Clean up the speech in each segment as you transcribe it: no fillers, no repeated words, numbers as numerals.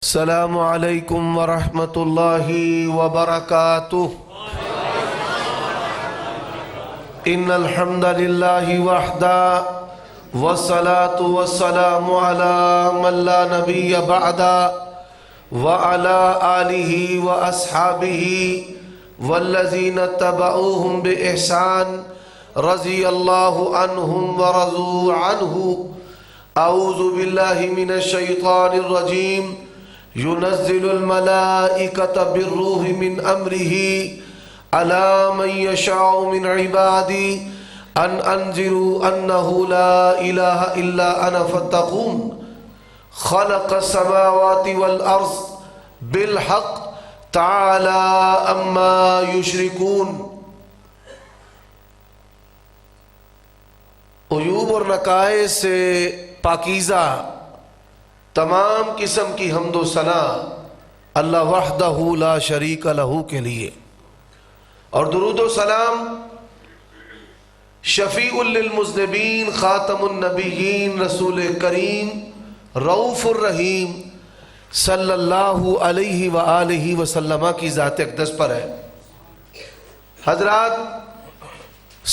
السلام علیکم ورحمۃ اللہ وبرکاتہ ان الحمد للہ وحدہ والصلاة والسلام علی من لا نبی بعدہ وعلی آلہ واصحابہ والذین اتبعوہم بإحسان رضی اللہ عنہم ورضوا عنہ اعوذ باللہ من الشیطان الرجیم ينزل الملائكة بالروح من أمره على من يشاء من عبادي أن أنذروا أنه لا إله إلا أنا فاتقون خلق السماوات والأرض بالحق تعالى أما يشركون۔ عیوب اور نقائص سے پاکیزہ تمام قسم کی حمد و ثنا اللہ وحدہ لا شریک لہ کے لیے، اور درود و سلام شفیع للمذنبین خاتم النبیین رسول کریم رؤوف الرحیم صلی اللہ علیہ وآلہ وسلم کی ذات اقدس پر ہے۔ حضرات،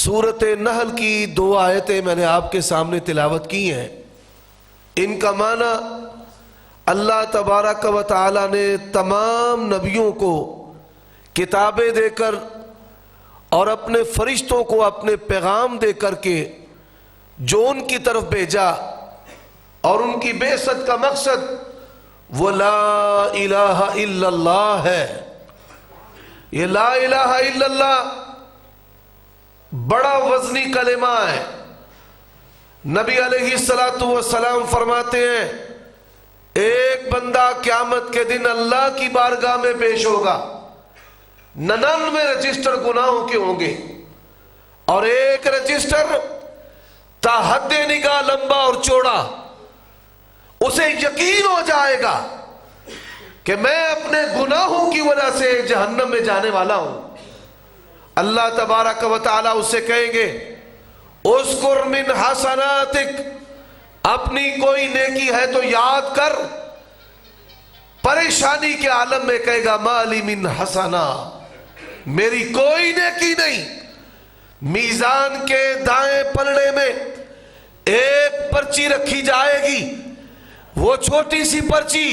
سورۃ نحل کی 2 آیتیں میں نے آپ کے سامنے تلاوت کی ہیں۔ ان کا معنی اللہ تبارک و تعالی نے تمام نبیوں کو کتابیں دے کر اور اپنے فرشتوں کو اپنے پیغام دے کر کے جو ان کی طرف بھیجا، اور ان کی بعثت کا مقصد وہ لا الہ الا اللہ ہے۔ یہ لا الہ الا اللہ بڑا وزنی کلمہ ہے۔ نبی علیہ السلام فرماتے ہیں ایک بندہ قیامت کے دن اللہ کی بارگاہ میں پیش ہوگا، 99 رجسٹر گناہوں کے ہوں گے، اور ایک رجسٹر تا حد نگاہ لمبا اور چوڑا۔ اسے یقین ہو جائے گا کہ میں اپنے گناہوں کی وجہ سے جہنم میں جانے والا ہوں۔ اللہ تبارک و تعالی اس سے کہیں گے اذکر من حسناتک، اپنی کوئی نیکی ہے تو یاد کر۔ پریشانی کے عالم میں کہے گا مالی من حسنہ، میری کوئی نیکی نہیں۔ میزان کے دائیں پلڑے میں ایک پرچی رکھی جائے گی، وہ چھوٹی سی پرچی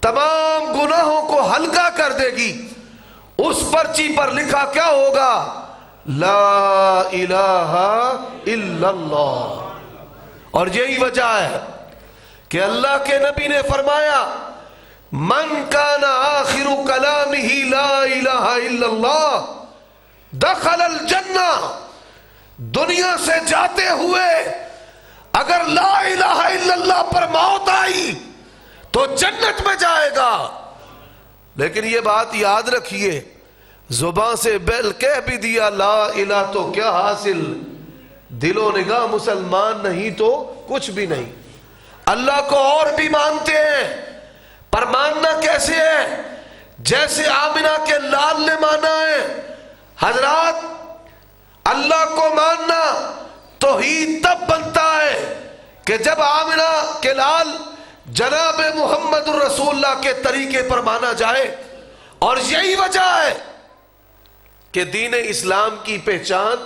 تمام گناہوں کو ہلکا کر دے گی۔ اس پرچی پر لکھا کیا ہوگا؟ لا الہ الا اللہ۔ اور یہی وجہ ہے کہ اللہ کے نبی نے فرمایا من کان آخر کلامہ لا الہ الا اللہ دخل الجنہ۔ دنیا سے جاتے ہوئے اگر لا الہ الا اللہ پر موت آئی تو جنت میں جائے گا۔ لیکن یہ بات یاد رکھیے، زبان سے بیل کہہ بھی دیا لا الہ تو کیا حاصل، دل و نگاہ مسلمان نہیں تو کچھ بھی نہیں۔ اللہ کو اور بھی مانتے ہیں، پر ماننا کیسے ہے؟ جیسے آمنہ کے لال نے مانا ہے۔ حضرات، اللہ کو ماننا توحید تب بنتا ہے کہ جب آمنہ کے لال جناب محمد الرسول اللہ کے طریقے پر مانا جائے۔ اور یہی وجہ ہے کہ دین اسلام کی پہچان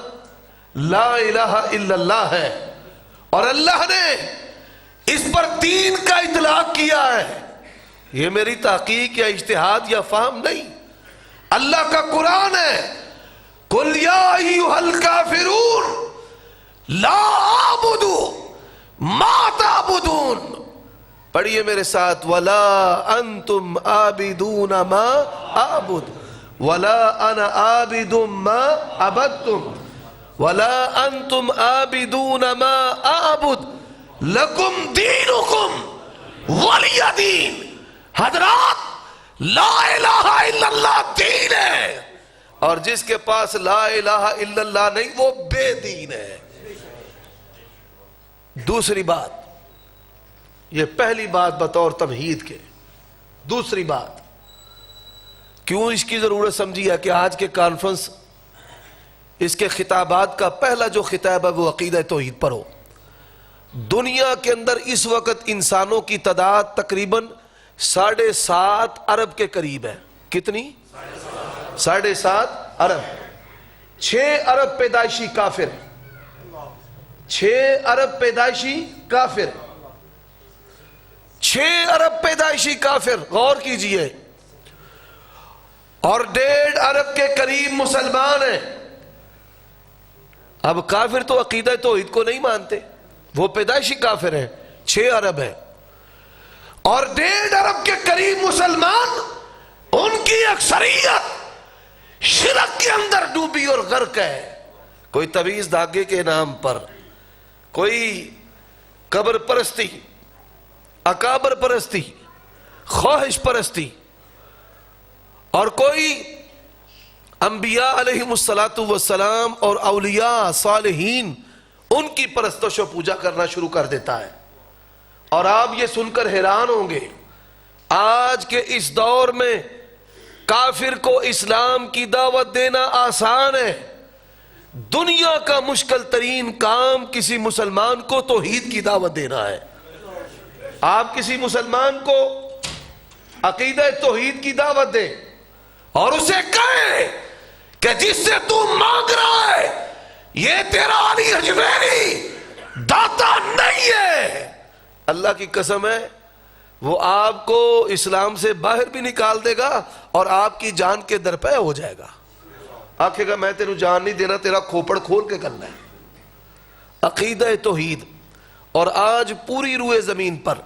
لا الہ الا اللہ ہے، اور اللہ نے اس پر دین کا اطلاق کیا ہے۔ یہ میری تحقیق یا اجتہاد یا فہم نہیں، اللہ کا قرآن ہے۔ قل یا ایھا الکافرون لا اعبد ما تعبدون۔ پڑھیے میرے ساتھ، ولا انتم عابدون ما اعبد ولا انا عابد ما عبدتم ولا انتم عابدون ما اعبد لکم دینکم ولی دین۔ حضرات، لا الہ الا اللہ دین ہے، اور جس کے پاس لا الہ الا اللہ نہیں وہ بے دین ہے۔ دوسری بات، یہ پہلی بات بطور تمہید کے۔ دوسری بات، کیوں اس کی ضرورت سمجھی ہے کہ آج کے کانفرنس اس کے خطابات کا پہلا جو خطاب ہے وہ عقیدہ توحید پر ہو۔ دنیا کے اندر اس وقت انسانوں کی تعداد تقریباً 7.5 ارب کے قریب ہے. کتنی؟ 7.5 ارب. 6 ارب پیدائشی کافر. 6 ارب پیدائشی کافر. 6 ارب پیدائشی کافر. غور کیجئے. اور 1.5 ارب کے قریب مسلمان ہیں. اب کافر تو عقیدہ توحید کو نہیں مانتے، وہ پیدائشی کافر ہیں. 6 ارب ہے اور 1.5 ارب کے قریب مسلمان، ان کی اکثریت شرک کے اندر ڈوبی اور غرق ہے. کوئی تویز دھاگے کے نام پر، کوئی قبر پرستی، اکابر پرستی، خواہش پرستی، اور کوئی انبیاء علیہم السلام اور اولیاء صالحین ان کی پرستش و پوجا کرنا شروع کر دیتا ہے. اور آپ یہ سن کر حیران ہوں گے، آج کے اس دور میں کافر کو اسلام کی دعوت دینا آسان ہے. دنیا کا مشکل ترین کام کسی مسلمان کو توحید کی دعوت دینا ہے. آپ کسی مسلمان کو عقیدہ توحید کی دعوت دیں اور اسے کہیں کہ جس سے تو مانگ رہا ہے یہ تیرا علی حجویری داتا نہیں ہے، اللہ کی قسم ہے وہ آپ کو اسلام سے باہر بھی نکال دے گا اور آپ کی جان کے درپے ہو جائے گا. آکھے گا میں تیرے جان نہیں دینا، تیرا کھوپڑ کھول کے کرنا ہے. عقیدہ توحید. اور آج پوری روئے زمین پر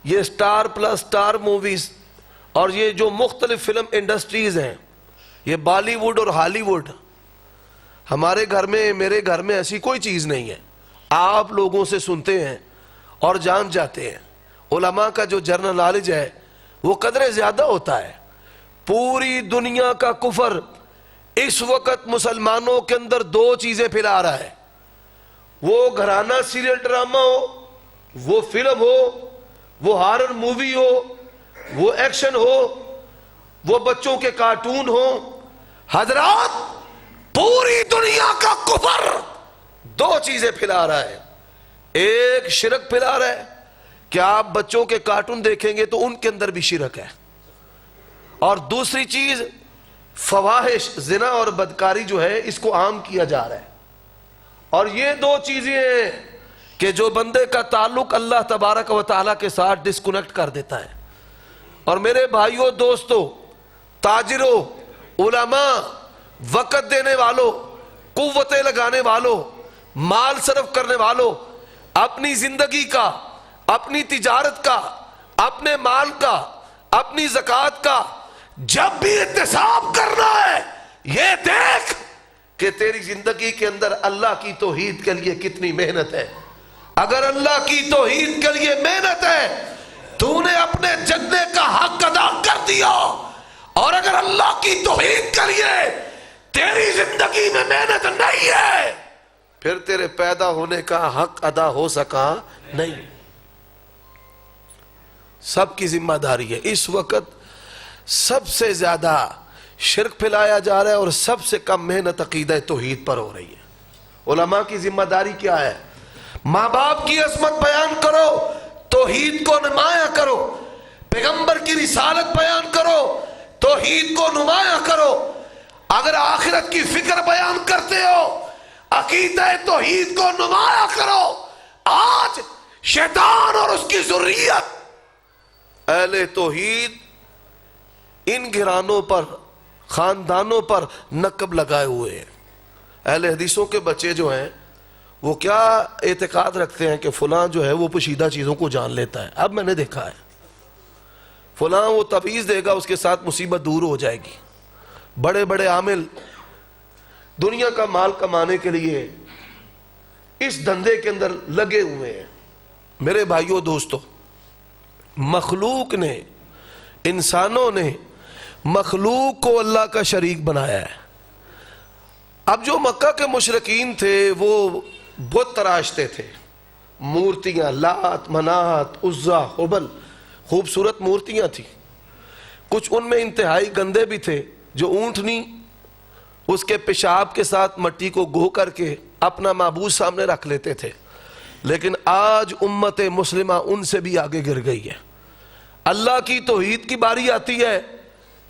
یہ سٹار پلس سٹار موویز اور یہ جو مختلف فلم انڈسٹریز ہیں، یہ بالی ووڈ اور ہالی ووڈ، ہمارے گھر میں میرے گھر میں ایسی کوئی چیز نہیں ہے. آپ لوگوں سے سنتے ہیں اور جان جاتے ہیں. علماء کا جو جنرل نالج ہے وہ قدر زیادہ ہوتا ہے. پوری دنیا کا کفر اس وقت مسلمانوں کے اندر 2 چیزیں پھیلا رہا ہے. وہ گھرانہ سیریل ڈرامہ ہو، وہ فلم ہو، وہ ہارر مووی ہو، وہ ایکشن ہو، وہ بچوں کے کارٹون ہو. حضرات پوری دنیا کا کفر 2 چیزیں پھیلا رہا ہے. ایک شرک پھیلا رہا ہے کہ آپ بچوں کے کارٹون دیکھیں گے تو ان کے اندر بھی شرک ہے، اور دوسری چیز فواحش، زنا اور بدکاری جو ہے اس کو عام کیا جا رہا ہے. اور یہ 2 چیزیں ہیں کہ جو بندے کا تعلق اللہ تبارک و تعالیٰ کے ساتھ ڈسکنیکٹ کر دیتا ہے. اور میرے بھائیوں، دوستوں، تاجروں، علماء، وقت دینے والوں، قوتیں لگانے والوں، مال صرف کرنے والوں، اپنی زندگی کا، اپنی تجارت کا، اپنے مال کا، اپنی زکوٰۃ کا جب بھی احتساب کرنا ہے، یہ دیکھ کہ تیری زندگی کے اندر اللہ کی توحید کے لیے کتنی محنت ہے. اگر اللہ کی توحید کے لیے محنت ہے تو نے اپنے جننے کا حق ادا کر دیا، اور اگر اللہ کی توحید کے لیے تیری زندگی میں محنت نہیں ہے پھر تیرے پیدا ہونے کا حق ادا ہو سکا نہیں. سب کی ذمہ داری ہے. اس وقت سب سے زیادہ شرک پھیلایا جا رہا ہے اور سب سے کم محنت عقیدہ توحید پر ہو رہی ہے. علماء کی ذمہ داری کیا ہے؟ ماں باپ کی عظمت بیان کرو، توحید کو نمایاں کرو، پیغمبر کی رسالت بیان کرو، توحید کو نمایاں کرو. اگر آخرت کی فکر بیان کرتے ہو، عقیدہ توحید کو نمایاں کرو. آج شیطان اور اس کی ذریت اہل توحید ان گھرانوں پر، خاندانوں پر نقب لگائے ہوئے ہیں. اہل حدیثوں کے بچے جو ہیں وہ کیا اعتقاد رکھتے ہیں کہ فلاں جو ہے وہ پوشیدہ چیزوں کو جان لیتا ہے. اب میں نے دیکھا ہے فلاں وہ تعویذ دے گا، اس کے ساتھ مصیبت دور ہو جائے گی. بڑے بڑے عامل دنیا کا مال کمانے کے لیے اس دھندے کے اندر لگے ہوئے ہیں. میرے بھائیوں، دوستوں، مخلوق نے، انسانوں نے مخلوق کو اللہ کا شریک بنایا ہے. اب جو مکہ کے مشرکین تھے وہ بت تراشتے تھے، مورتیاں، لات، منات، عزا، حبل، خوبصورت مورتیاں تھیں. کچھ ان میں انتہائی گندے بھی تھے جو اونٹنی اس کے پیشاب کے ساتھ مٹی کو گو کر کے اپنا معبود سامنے رکھ لیتے تھے. لیکن آج امت مسلمہ ان سے بھی آگے گر گئی ہے. اللہ کی توحید کی باری آتی ہے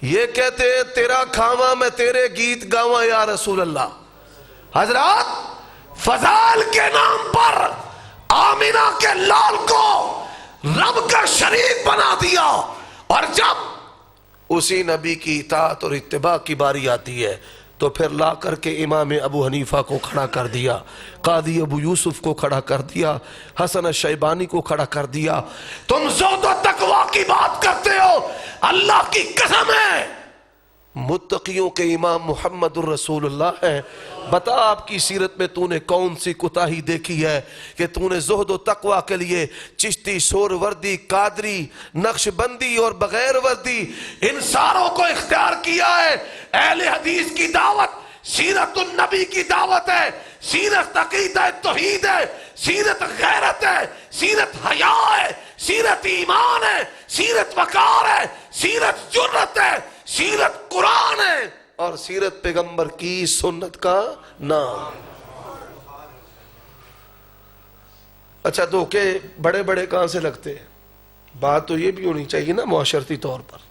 یہ کہتے ہیں تیرا کھاواں میں تیرے گیت گاواں یا رسول اللہ۔ حضرات فضائل کے نام پر آمینہ کے لال کو رب کا شریک بنا دیا، اور جب اسی نبی کی اطاعت اور اتباع کی باری آتی ہے تو پھر لا کر کے امام ابو حنیفہ کو کھڑا کر دیا، قاضی ابو یوسف کو کھڑا کر دیا، حسن الشیبانی کو کھڑا کر دیا۔ تم زہد و تقوی کی بات کرتے ہو، اللہ کی قسم ہے متقیوں کے امام محمد الرسول اللہ ہے۔ بتا آپ کی سیرت میں تو نے کون سی کوتاہی دیکھی ہے کہ تو نے زہد و تقوی کے لیے چشتی، سور وردی، قادری، نقش بندی اور بغیر وردی ان ساروں کو اختیار کیا ہے۔ اہل حدیث کی دعوت سیرت النبی کی دعوت ہے، سیرت عقیدہ توحید ہے، سیرت غیرت ہے، سیرت حیا ہے، سیرت ایمان ہے، سیرت وقار ہے، سیرت جرت ہے، سیرت قرآن ہے، اور سیرت پیغمبر کی سنت کا نام۔ اچھا دھوکے بڑے بڑے کہاں سے لگتے ہیں؟ بات تو یہ بھی ہونی چاہیے نا معاشرتی طور پر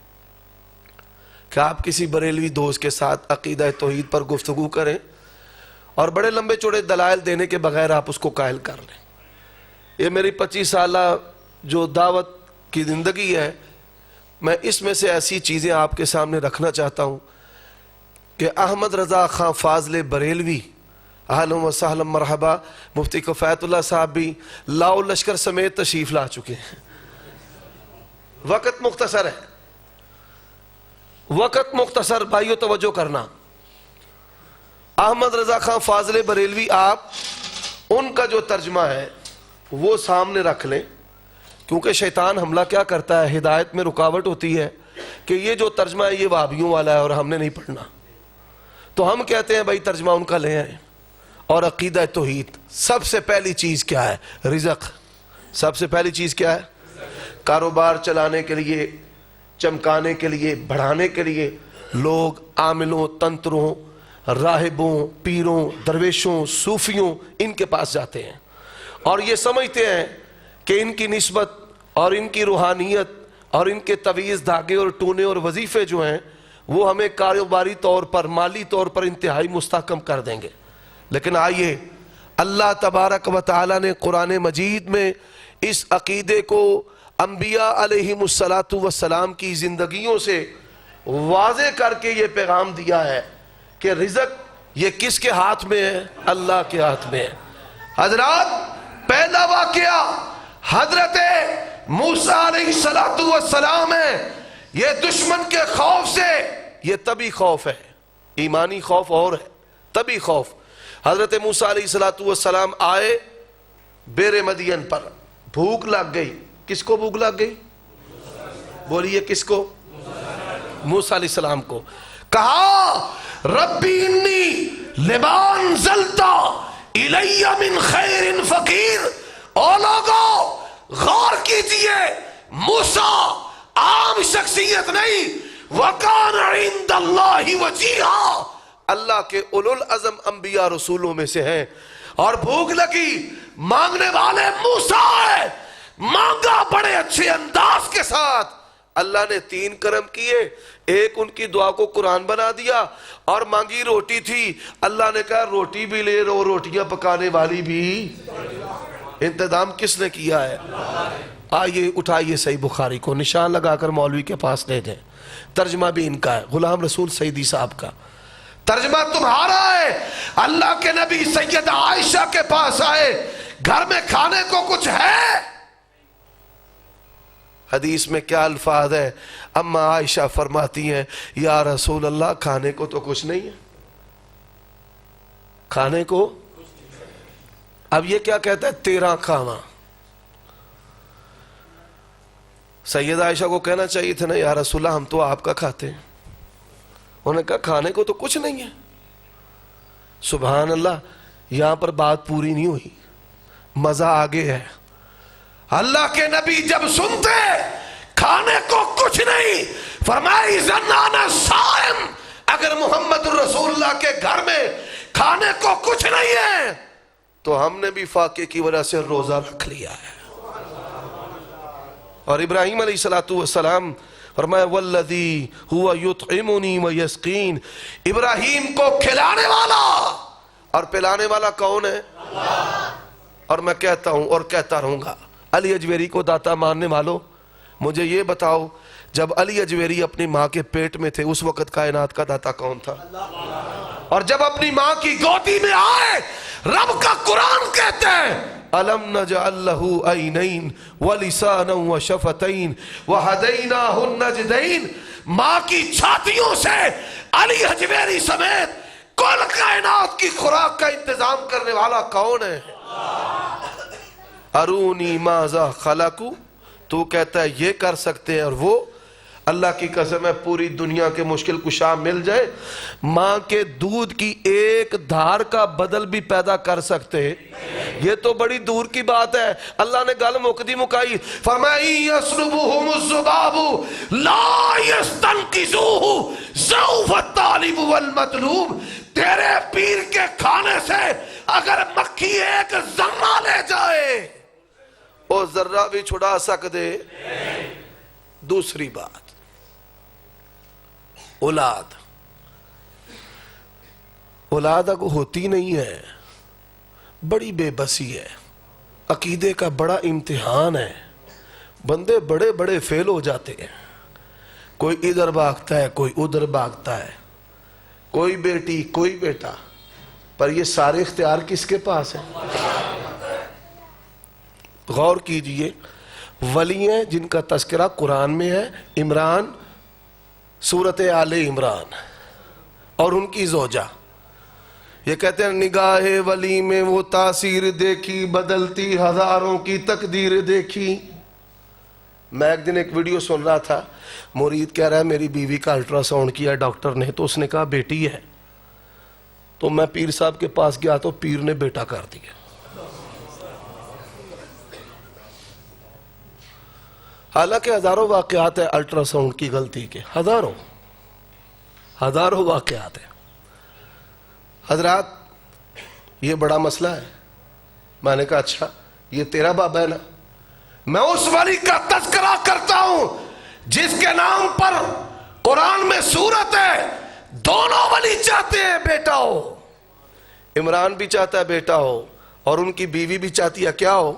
کہ آپ کسی بریلوی دوست کے ساتھ عقیدہ توحید پر گفتگو کریں اور بڑے لمبے چوڑے دلائل دینے کے بغیر آپ اس کو قائل کر لیں۔ یہ میری 25 سالہ جو دعوت کی زندگی ہے، میں اس میں سے ایسی چیزیں آپ کے سامنے رکھنا چاہتا ہوں کہ احمد رضا خان فاضل بریلوی اہلا و سہلا مرحبا، مفتی کفایت اللہ صاحب بھی لاؤ لشکر سمیت تشریف لا چکے ہیں۔ وقت مختصر ہے، وقت مختصر، بھائیو توجہ کرنا۔ احمد رضا خان فاضل بریلوی، آپ ان کا جو ترجمہ ہے وہ سامنے رکھ لیں، کیونکہ شیطان حملہ کیا کرتا ہے، ہدایت میں رکاوٹ ہوتی ہے کہ یہ جو ترجمہ ہے یہ وہابیوں والا ہے اور ہم نے نہیں پڑھنا، تو ہم کہتے ہیں بھائی ترجمہ ان کا لے آئیں۔ اور عقیدہ توحید سب سے پہلی چیز کیا ہے؟ رزق۔ سب سے پہلی چیز کیا ہے؟ کاروبار چلانے کے لیے، چمکانے کے لیے، بڑھانے کے لیے لوگ عاملوں، تنتروں، راہبوں، پیروں، درویشوں، صوفیوں ان کے پاس جاتے ہیں اور یہ سمجھتے ہیں کہ ان کی نسبت اور ان کی روحانیت اور ان کے تویز دھاگے اور ٹونے اور وظیفے جو ہیں وہ ہمیں کاروباری طور پر، مالی طور پر انتہائی مستحکم کر دیں گے۔ لیکن آئیے، اللہ تبارک و تعالی نے قرآن مجید میں اس عقیدے کو انبیاء علیہم السلام کی زندگیوں سے واضح کر کے یہ پیغام دیا ہے کہ رزق یہ کس کے ہاتھ میں ہے؟ اللہ کے ہاتھ میں ہے۔ حضرات پہلا واقعہ حضرت موسیٰ علیہ السلام ہے۔ یہ دشمن کے خوف سے، یہ طبی خوف ہے، ایمانی خوف اور ہے، طبی خوف۔ حضرت موسیٰ علیہ السلام آئے بیر مدین پر، بھوک لگ گئی۔ کس کو بھوک لگ گئی؟ بولیے کس کو؟ موسیٰ علیہ السلام کو۔ کہا ربی انی لما انزلت الی من خیر فقیر۔ او لوگو غور کیجئے، موسیٰ عام شخصیت نہیں، وَقَانَ عِنْدَ اللَّهِ وَجِيهًا، اللہ کے اولو العزم انبیاء رسولوں میں سے ہیں، اور بھوک لگی، مانگنے والے موسیٰ ہے، مانگا بڑے اچھے انداز کے ساتھ۔ اللہ نے 3 کرم کیے، ایک ان کی دعا کو قرآن بنا دیا، اور مانگی روٹی تھی، اللہ نے کہا روٹی بھی لے لو، روٹیاں پکانے والی بھی۔ انتظام کس نے کیا ہے؟ آئیے اٹھائیے صحیح بخاری کو، نشان لگا کر مولوی کے پاس لے جائیں۔ ترجمہ بھی ان کا ہے، غلام رسول سعیدی صاحب کا۔ ترجمہ تمہارا ہے۔ اللہ کے نبی سیدہ عائشہ کے پاس آئے، گھر میں کھانے کو کچھ ہے؟ حدیث میں کیا الفاظ ہے؟ اما عائشہ فرماتی ہیں یا رسول اللہ کھانے کو تو کچھ نہیں ہے، کھانے کو۔ اب یہ کیا کہتا ہے؟ تیرا کھانا۔ سیدہ عائشہ کو کہنا چاہیے تھا نا یا رسول اللہ ہم تو آپ کا کھاتے ہیں، انہوں نے کہا کھانے کو تو کچھ نہیں ہے۔ سبحان اللہ، یہاں پر بات پوری نہیں ہوئی، مزہ آگے ہے۔ اللہ کے نبی جب سنتے کھانے کو کچھ نہیں، فرمائی زنانا صائم، اگر محمد الرسول اللہ کے گھر میں کھانے کو کچھ نہیں ہے تو ہم نے بھی فاقے کی وجہ سے روزہ رکھ لیا ہے۔ اور ابراہیم علیہ السلام فرمایا والذی ہوا یطعمنی ویسقین، ابراہیم کو کھلانے والا اور پلانے والا کون ہے؟ اور میں کہتا ہوں اور کہتا رہوں گا، علی اجویری کو داتا ماننے والوں مجھے یہ بتاؤ، جب علی اجویری اپنی ماں کے پیٹ میں تھے اس وقت کائنات کا داتا کون تھا؟ اور جب اپنی ماں کی گودی میں آئے، رب کا قرآن کہتے ہیں أَلَمْ نَجْعَلْ لَهُ عَيْنَيْنِ وَلِسَانًا وَشَفَتَيْنِ وَهَدَيْنَاهُ النَّجْدَيْنِ، ماں کی چھاتیوں سے علی اجویری سمیت کل کائنات کی خوراک کا انتظام کرنے والا کون ہے؟ ارونی ماذا خلقو، تو کہتا ہے یہ کر سکتے ہیں، اور وہ اللہ کی قسم ہے پوری دنیا کے مشکل کشا مل جائے، ماں کے دودھ کی ایک دھار کا بدل بھی پیدا کر سکتے ہیں؟ یہ تو بڑی دور کی بات ہے۔ اللہ نے گل مکدی مکائی، فرمائی یسلبہم الذباب لا یستنقذوہ ضعف الطالب والمطلوب، تیرے پیر کے کھانے سے اگر مکھی ایک ذرہ لے جائے وہ ذرہ بھی چھڑا سکتے۔ دوسری بات، اولاد اگر ہوتی نہیں ہے بڑی بے بسی ہے، عقیدے کا بڑا امتحان ہے، بندے بڑے بڑے فیل ہو جاتے ہیں، کوئی ادھر بھاگتا ہے کوئی ادھر بھاگتا ہے، کوئی بیٹی کوئی بیٹا، پر یہ سارے اختیار کس کے پاس ہیں؟ غور کیجئے، ولی ہیں جن کا تذکرہ قرآن میں ہے، عمران سورت آل عمران اور ان کی زوجہ، یہ کہتے ہیں نگاہ ولی میں وہ تاثیر دیکھی بدلتی ہزاروں کی تقدیر دیکھی۔ میں ایک دن ایک ویڈیو سن رہا تھا، مرید کہہ رہا ہے میری بیوی کا الٹرا ساؤنڈ کیا ڈاکٹر نے، تو اس نے کہا بیٹی ہے، تو میں پیر صاحب کے پاس گیا تو پیر نے بیٹا کر دیا۔ حالانکہ ہزاروں واقعات ہیں الٹرا ساؤنڈ کی غلطی کے، ہزاروں واقعات ہیں۔ حضرات یہ بڑا مسئلہ ہے۔ میں نے کہا اچھا یہ تیرا بابا ہے نا؟ میں اس ولی کا تذکرہ کرتا ہوں جس کے نام پر قرآن میں سورت ہے، دونوں ولی چاہتے ہیں بیٹا ہو، عمران بھی چاہتا ہے بیٹا ہو اور ان کی بیوی بھی چاہتی ہے کیا ہو؟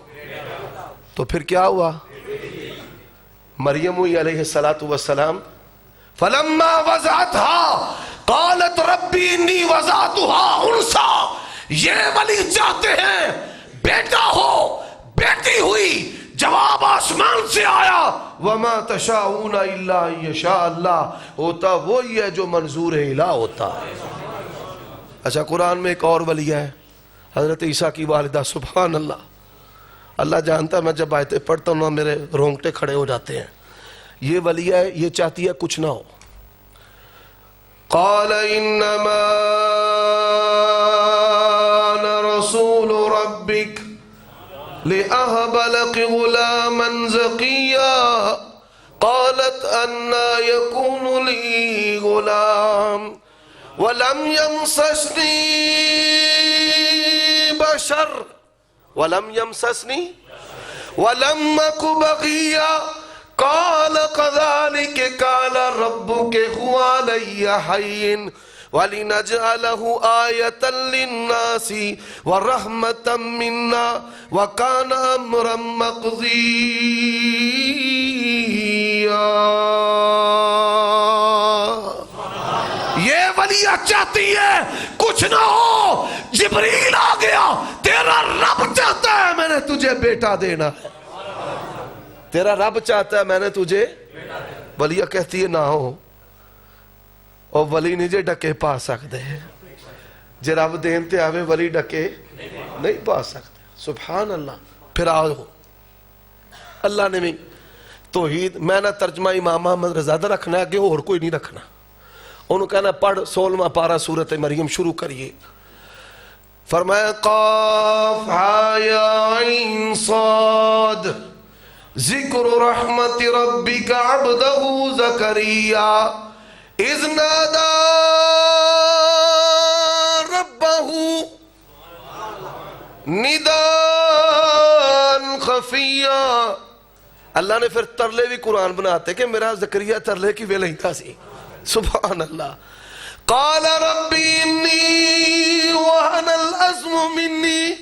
تو پھر کیا ہوا؟ مریم علیہ السلام فلما وضعتها قالت ربی انی وضعتها انثى، یہ ولی چاہتے ہیں بیٹا ہو، بیٹی ہوئی، جواب آسمان سے آیا وما تشاؤون الا ان یشاء اللہ، ہوتا وہی ہے جو منظور الہ ہوتا ہے۔ اچھا قرآن میں ایک اور ولی ہے، حضرت عیسیٰ کی والدہ، سبحان اللہ، اللہ جانتا ہے میں جب آیتیں پڑھتا ہوں میرے رونگٹے کھڑے ہو جاتے ہیں۔ یہ ولی ہے، یہ چاہتی ہے کچھ نہ ہو۔ قال انما انا رسول ربک لأہب لک غلاما زکیا قالت انا یکون لی غلام ولم یمسسنی بشر ولم اک بغیا قال كذلك قال ربك هو علي هين ولنجعله آية للناس ورحمة منا وكان أمرا مقضيا۔ یہ ولیہ چاہتی ہے کچھ نہ ہو، جبریل آ گیا، تیرا رب چاہتا ہے میں نے تجھے بیٹا دینا ہے، تیرا رب چاہتا ہے میں نے تجھے، ولیہ کہتی ہے نہ ہو، اور ولی نہیں جے ڈکے پا سکتے ہیں، جے رب دینتے آوے ولی ڈکے نہیں پا سکتے۔ سبحان اللہ۔ پھر آؤ، اللہ نے بھی توحید، میں نہ ترجمہ امام محمد رضا دا رکھنا ہے کہ اور کوئی نہیں رکھنا، انہوں کہنا پڑھ 16واں پارہ سورت مریم شروع کریے۔ فرمایا قاف ہا یا عین صاد ذکر رحمت ربک عبدہ زکریا اذ نادى ربه نداء خفيا اللہ نے پھر ترلے بھی قرآن بناتے کہ میرا زکریا ترلے کی ویلے تھا سی. سبحان اللہ. قال ربی انی وہن العظم منی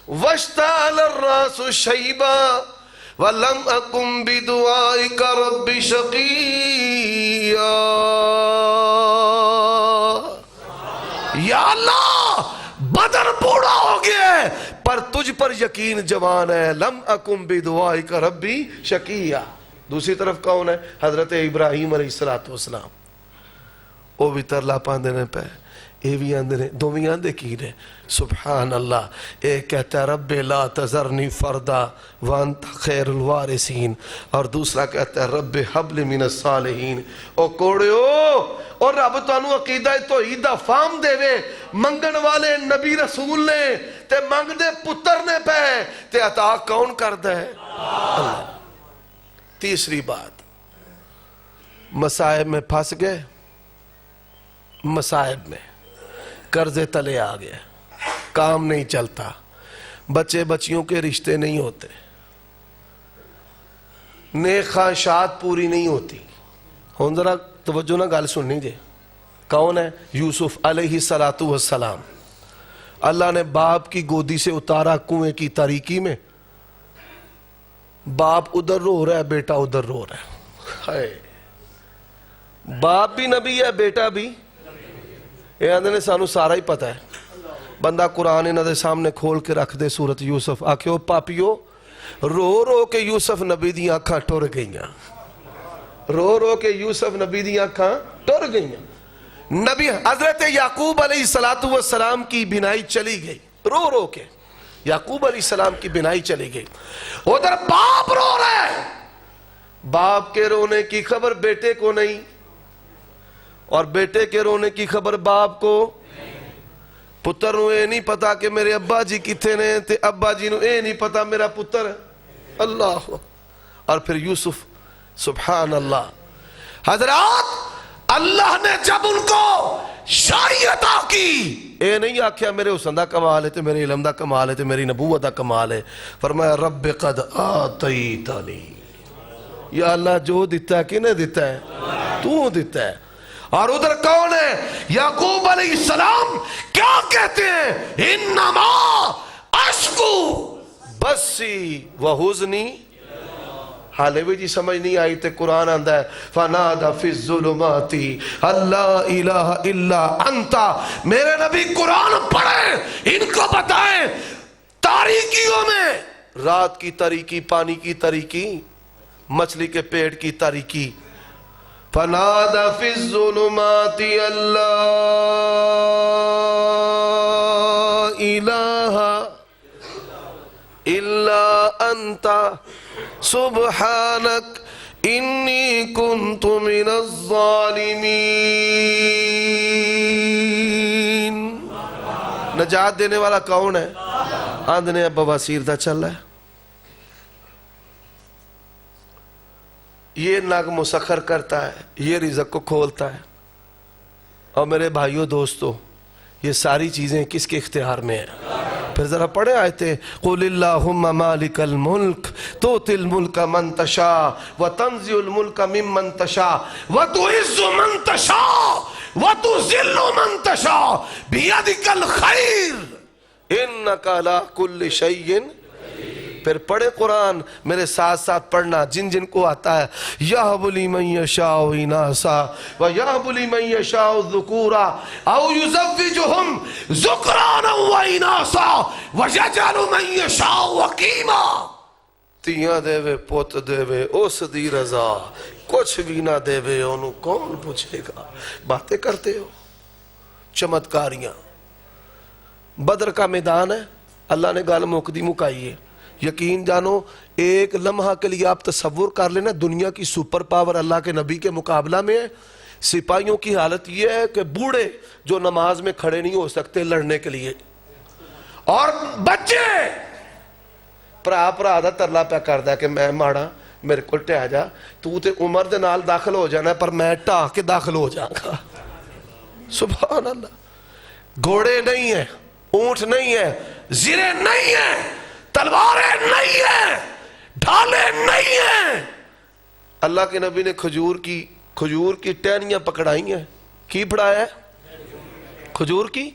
واشتعل الراس شیبا وَلَمْ أَكُمْ بِدُعَائِكَ رَبِّ شَقِيًّا. یا اللہ بدن بوڑھا ہو گیا ہے پر تجھ پر یقین جوان ہے. لم اکم بدعائک ربی شقیّا. دوسری طرف کون ہے؟ حضرت ابراہیم علیہ السلام. وہ بھی ترلا پاندے نے پہ اے بھی آندے نے دومی آندے کی نے. سبحان اللہ. ایک کہتا ہے رب لا تذرنی فردا وانت خیر الوارثین اور دوسرا کہتا ہے رب حبل من الصالحین. او کوڑے ہو اور رب تانوں عقیدہ توحید دا فام دے وے. منگن والے نبی رسول نے تے منگ دے پتر نے پہ تے عطا کون کردا ہے؟ اللہ. تیسری بات مصائب میں پھنس گئے. مصائب میں قرضے تلے آ گئے. کام نہیں چلتا. بچے بچیوں کے رشتے نہیں ہوتے. نیک خواہشات پوری نہیں ہوتی. ہون ذرا توجہ نہ گال سننی جے. کون ہے؟ یوسف علیہ السلام. اللہ نے باپ کی گودی سے اتارا کنویں کی تاریکی میں. باپ ادھر رو رہا ہے بیٹا ادھر رو رہا ہے. باپ بھی نبی ہے بیٹا بھی. یہ آندے نے سانو سارا ہی پتہ ہے. بندہ قرآن انہاں دے سامنے کھول کے رکھ دے سورت یوسف آکھو پاپیو رو رو کے یوسف نبی دی آنکھاں ٹر گئیاں. رو رو کے یوسف نبی دی آنکھاں ٹر گئیاں. نبی حضرت یعقوب علیہ السلام کی بینائی چلی گئی رو رو کے. یعقوب علیہ السلام کی بینائی چلی گئی. ادھر باپ رو رہا ہے. باپ کے رونے کی خبر بیٹے کو نہیں اور بیٹے کے رونے کی خبر باپ کو. پتر نو اے نہیں پتا کہ میرے ابا جی کتھے نے تے ابا جی نو اے نہیں پتا میرا پتر ہے. اللہ. اور پھر یوسف سبحان اللہ. حضرات اللہ نے جب ان کو شاعری عطا کی اے نہیں آکھیا میرے حسن دا کمال ہے تے میرے علم دا کمال ہے تے میری نبوت دا کمال ہے. فرمایا رب قد آتیتنی. یا اللہ جو دیتا ہے کنے دیتا ہے؟ تو دیتا ہے. اور ادھر کون ہے؟ یعقوب علیہ السلام کیا کہتے ہیں؟ انما اشکو بسی وحزنی. حالے بھی جی سمجھ نہیں آئی تے قرآن آندہ ہے فنادا فی الظلمات اللہ الہ الا انتا. میرے نبی قرآن پڑھیں ان کو بتائیں تاریکیوں میں رات کی تاریکی پانی کی تاریکی مچھلی کے پیٹ کی تاریکی. فنادا فی الظلمات اللہ الہ الا انتا سبحانک انی کنت من الظالمین. نجات دینے والا کون ہے؟ آندھنے اب بواسیر دا چل رہا ہے. یہ نگ مسخر کرتا ہے یہ رزق کو کھولتا ہے. اور میرے بھائیوں دوستو یہ ساری چیزیں کس کے اختیار میں ہیں؟ پھر ذرا پڑھے آئے تھے قُلِ اللَّهُمَّ مَالِكَ الْمُلْكِ تُؤْتِي الْمُلْكَ مَنْ تَشَاءُ وَتَنْزِعُ الْمُلْكَ مِمَّنْ تَشَاءُ وَتُعِزُّ مَنْ تَشَاءُ وَتُذِلُّ مَنْ تَشَاءُ بِيَدِكَ الْخَيْرُ إِنَّكَ عَلَىٰ كُلِّ شَيْءٍ. پھر پڑھے قرآن میرے ساتھ ساتھ پڑھنا جن جن کو آتا ہے. یَهْبُ لِمَن يَشَاءُ إِنَاثًا وَيَهْبُ لِمَن يَشَاءُ الذُّكُورَ أَوْ يُزَوِّجُهُمْ ذُكْرَانًا وَإِنَاثًا وَيَجْعَلُ مَن يَشَاءُ عَقِيمًا. تیاں دے وے پوت دے وے اس دی رضا کچھ بھی نہ دے وے انہوں کون پوچھے گا. باتیں کرتے ہو چمتکاریاں. بدر کا میدان ہے. اللہ نے گال مقدی مکائی ہے. یقین جانو ایک لمحہ کے لیے آپ تصور کر لینا دنیا کی سپر پاور اللہ کے نبی کے مقابلہ میں ہے. سپاہیوں کی حالت یہ ہے کہ بوڑھے جو نماز میں کھڑے نہیں ہو سکتے لڑنے کے لیے اور بچے پرا دا ترلا پہ کردہ کہ میں ماڑا میرے کو ٹہ جا تو تے عمر دے نال داخل ہو جانا ہے پر میں ٹا کے داخل ہو جاؤں گا. سبحان اللہ. گھوڑے نہیں ہیں اونٹ نہیں ہیں زیرے نہیں ہیں تلواریں نہیں ہیں ڈھالے نہیں ہیں۔ اللہ کے نبی نے کھجور کی ٹہنیاں پکڑائی ہیں، کی پڑھایا ہے؟ کھجور کی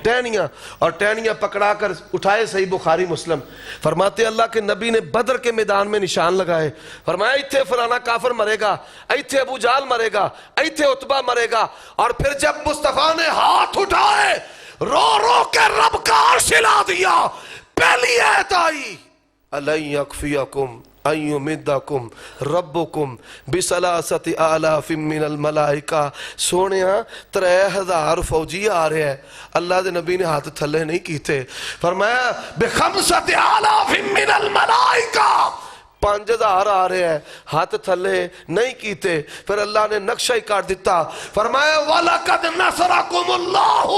ٹہنیاں، اور ٹہنیاں پکڑا کر اٹھائے، صحیح بخاری مسلم۔ فرماتے اللہ کے نبی نے بدر کے میدان میں نشان لگائے، فرمایا ایتھے فلانا کافر مرے گا، ایتھے ابو جہل مرے گا، ایتھے عتبہ مرے گا، اور پھر جب مصطفیٰ نے ہاتھ اٹھائے رو رو کے رب کا عرش ہلا دیا، پہلی آیت آئی أَلَنْ يَكْفِيَكُمْ أَنْ يُمِدَّكُمْ رَبُّكُمْ بِثَلَاثَةِ آلَافٍ مِّنَ الْمَلَائِكَةِ۔ سونیا 3000 فوجی آ رہے ہیں، اللہ دے نبی نے ہاتھ تھلے نہیں کیتے، فرمایا بِخَمْسَةِ آلَافٍ مِّنَ الْمَلَائِكَةِ، 5000 آ رہے ہیں، ہاتھ تھلے نہیں کیتے۔ پھر اللہ نے نقشہ ہی کاٹ دیتا، فرمایا وَلَقَدْ نَصَرَكُمُ اللَّهُ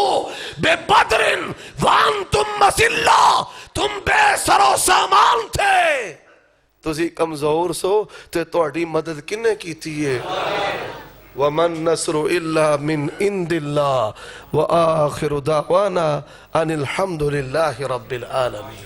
بِبَدْرٍ وَأَنْتُمْ مَذِلَّةٌ، تم بے سر و سامان تھے، تسی کمزور سو تے تہاڈی مدد کنے کیتی ہے۔ وَمَن نَّصْرُ إِلَّا مِنْ عِنْدِ اللَّهِ وَآخِرُ دَعْوَانَا أَنِ الْحَمْدُ لِلَّهِ رَبِّ الْعَالَمِينَ۔